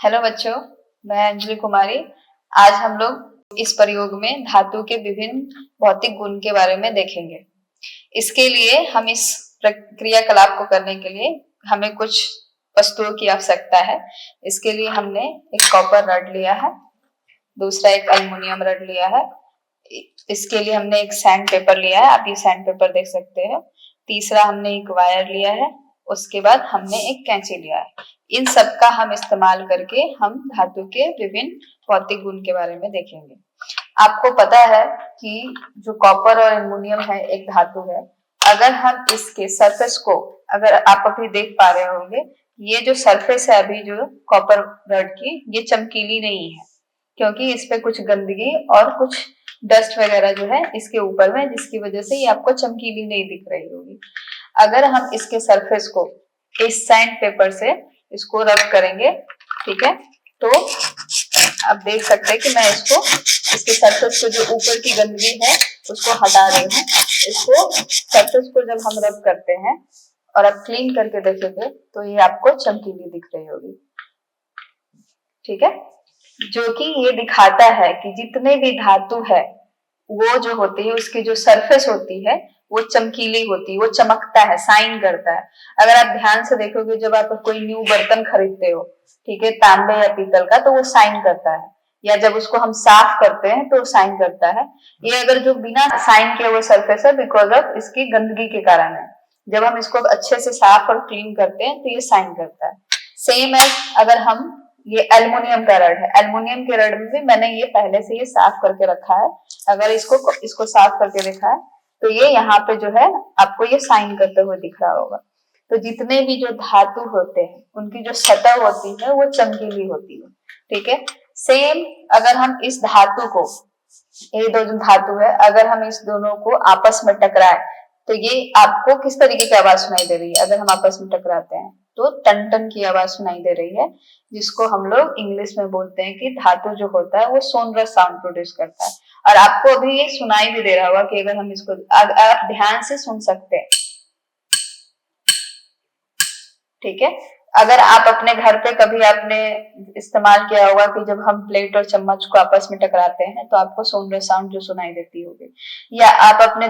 Hello बच्चों, मैं अंजलि कुमारी। आज हम लोग इस प्रयोग में धातु के विभिन्न भौतिक गुण के बारे में देखेंगे। इसके लिए हम इस क्रियाकलाप को करने के लिए हमें कुछ वस्तुओं की आवश्यकता है। इसके लिए हमने एक कॉपर रड लिया है, दूसरा एक एल्युमिनियम रड लिया है। इसके लिए हमने एक सैंड पेपर लिया है, आप ये सैंड पेपर देख सकते हैं। तीसरा हमने एक वायर लिया है, उसके बाद हमने एक कैंची लिया है। इन सब का हम इस्तेमाल करके हम धातु के विभिन्न भौतिक गुण के बारे में देखेंगे। आपको पता है कि जो कॉपर और एल्युमिनियम है एक धातु है। अगर हम इसके सरफेस को, अगर आप अभी देख पा रहे होंगे, ये जो सरफेस है अभी जो कॉपर रड की, ये चमकीली नहीं है क्योंकि इस पे कुछ गंदगी और कुछ डस्ट वगैरह जो है इसके ऊपर में, जिसकी वजह से ये आपको चमकीली नहीं दिख रही होगी। अगर हम इसके सरफेस को इस सैंड पेपर से इसको रब करेंगे, ठीक है, तो आप देख सकते हैं कि मैं इसके सरफेस को जो ऊपर की गंदगी है उसको हटा रही हूँ। इसको सरफेस को जब हम रब करते हैं और आप क्लीन करके देखेंगे तो ये आपको चमकीली दिख रही होगी, ठीक है, जो कि ये दिखाता है कि जितने भी धातु है वो जो होती है उसकी जो सरफेस होती है वो चमकीली होती है, वो चमकता है, साइन करता है। अगर आप ध्यान से देखोगे, जब आप कोई न्यू बर्तन खरीदते हो, ठीक है, तांबे या पीतल का, तो वो साइन करता है, या जब उसको हम साफ करते हैं तो साइन करता है। ये अगर जो बिना साइन किए हुए सरफेस है, बिकॉज ऑफ इसकी गंदगी के कारण है। जब हम इसको अच्छे से साफ और क्लीन करते हैं तो ये साइन करता है। सेम है अगर हम, ये एल्युमिनियम का रड है, एल्युमिनियम के रड में भी मैंने ये पहले से ये साफ करके रखा है। अगर इसको साफ करके देखा है तो ये यहाँ पे जो है आपको ये साइन करते हुए दिख रहा होगा। तो जितने भी जो धातु होते हैं उनकी जो सतह होती है वो चमकीली होती है, ठीक है। सेम अगर हम इस धातु को, ये दो जो धातु है, अगर हम इस दोनों को आपस में टकराए तो ये आपको किस तरीके की आवाज सुनाई दे रही है? अगर हम आपस में टकराते हैं तो टन टन की आवाज सुनाई दे रही है, जिसको हम लोग इंग्लिश में बोलते हैं कि धातु जो होता है वो सोनरस साउंड प्रोड्यूस करता है। और आपको अभी ये सुनाई भी दे रहा होगा कि अगर हम इसको आप ध्यान से सुन सकते हैं, ठीक है। अगर आप अपने घर पे कभी आपने इस्तेमाल किया होगा कि जब हम प्लेट और चम्मच को आपस में टकराते हैं तो आपको सोनरस साउंड जो सुनाई देती होगी, या आप अपने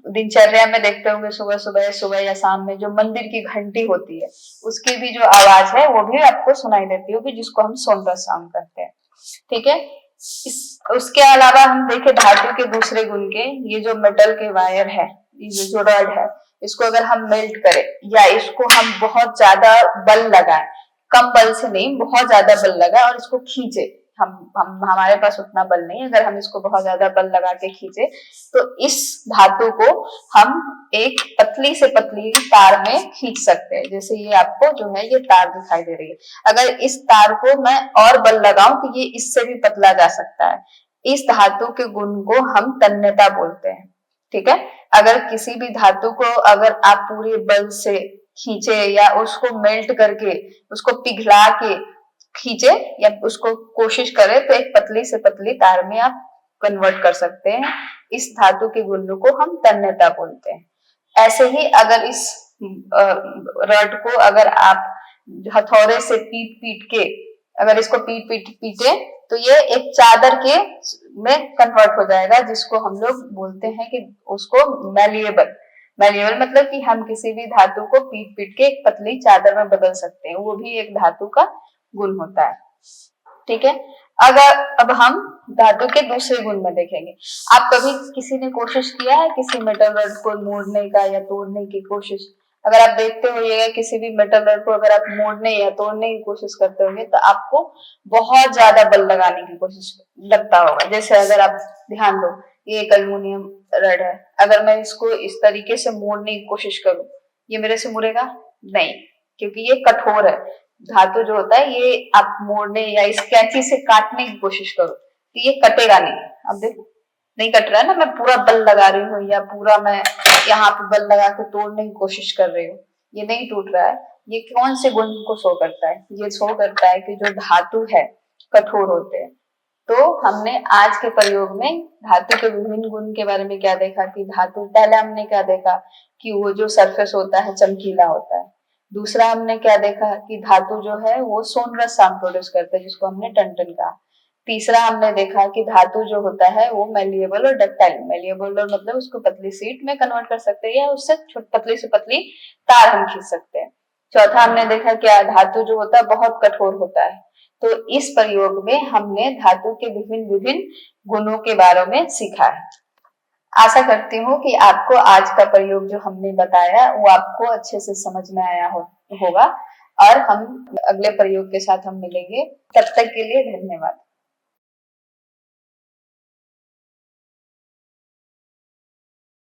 दिनचर्या में देखते होंगे सुबह या शाम में जो मंदिर की घंटी होती है उसकी भी जो आवाज है वो भी आपको सुनाई देती होगी, जिसको हम सोनरस साउंड कहते हैं, ठीक है। उसके अलावा हम देखें धातु के दूसरे गुण के, ये जो मेटल के वायर है, ये जो रड है, इसको अगर हम मेल्ट करें या इसको हम बहुत ज्यादा बल लगाएं, कम बल से नहीं, बहुत ज्यादा बल लगाएं और इसको खींचे, हम हमारे पास उतना बल नहीं, अगर हम इसको बहुत ज्यादा बल लगा के खींचे तो इस धातु को हम एक पतली से पतली तार में खींच सकते हैं। जैसे ये आपको जो है ये तार दिखाई दे रही है, अगर इस तार को मैं और बल लगाऊं तो ये इससे भी पतला जा सकता है। इस धातु के गुण को हम तन्यता बोलते हैं, ठीक है। अगर किसी भी धातु को अगर आप पूरे बल से खींचे या उसको मेल्ट करके उसको पिघला के खींचे या उसको कोशिश करें तो एक पतली से पतली तार में आप कन्वर्ट कर सकते हैं। इस धातु के गुण को हम तन्यता बोलते हैं। ऐसे ही अगर इस रड को अगर आप हथौड़े से पीट पीट के, अगर इसको पीटे तो ये एक चादर के में कन्वर्ट हो जाएगा, जिसको हम लोग बोलते हैं कि उसको मैलिएबल मतलब कि हम किसी भी धातु को पीट पीट के एक पतली चादर में बदल सकते हैं, वो भी एक धातु का गुण होता है, ठीक है। अगर अब हम धातु के दूसरे गुण में देखेंगे, आप कभी किसी ने कोशिश किया है किसी मेटल रड को मोड़ने का या तोड़ने की कोशिश? अगर आप देखते होइएगा किसी भी मेटल रड को अगर आप मोड़ने या तोड़ने की कोशिश करते होंगे तो आपको बहुत ज्यादा बल लगाने की कोशिश लगता होगा। जैसे अगर आप ध्यान दो, ये एक एल्युमिनियम रड है, अगर मैं इसको इस तरीके से मोड़ने की कोशिश करूं, ये मेरे से मुड़ेगा नहीं, क्योंकि ये कठोर है। धातु जो होता है ये आप मोड़ने या इस कैंची से काटने की कोशिश करो तो ये कटेगा नहीं। अब देखो नहीं कट रहा है ना, मैं पूरा बल लगा रही हूँ या पूरा मैं यहाँ पे बल लगा के तोड़ने की कोशिश कर रही हूँ, ये नहीं टूट रहा है। ये कौन से गुण को शो करता है? ये शो करता है कि जो धातु है कठोर होते हैं। तो हमने आज के प्रयोग में धातु के विभिन्न गुण के बारे में क्या देखा कि धातु, पहले हमने क्या देखा कि वो जो सरफेस होता है चमकीला होता है, दूसरा हमने क्या देखा कि धातु जो है वो सोनरस साउंड प्रोड्यूस करता है, जिसको हमने टन-टन कहा। तीसरा हमने देखा कि धातु जो होता है वो मेलिएबल और डक्टाइल, मेलिएबल और मतलब उसको पतली शीट में कन्वर्ट कर सकते हैं या उससे पतली से पतली तार हम खींच सकते हैं। चौथा हमने देखा कि धातु जो होता है बहुत कठोर होता है। तो इस प्रयोग में हमने धातु के विभिन्न विभिन्न गुणों के बारे में सीखा है। आशा करती हूँ कि आपको आज का प्रयोग जो हमने बताया वो आपको अच्छे से समझ में आया होगा, और हम अगले प्रयोग के साथ हम मिलेंगे। तब तक के लिए धन्यवाद।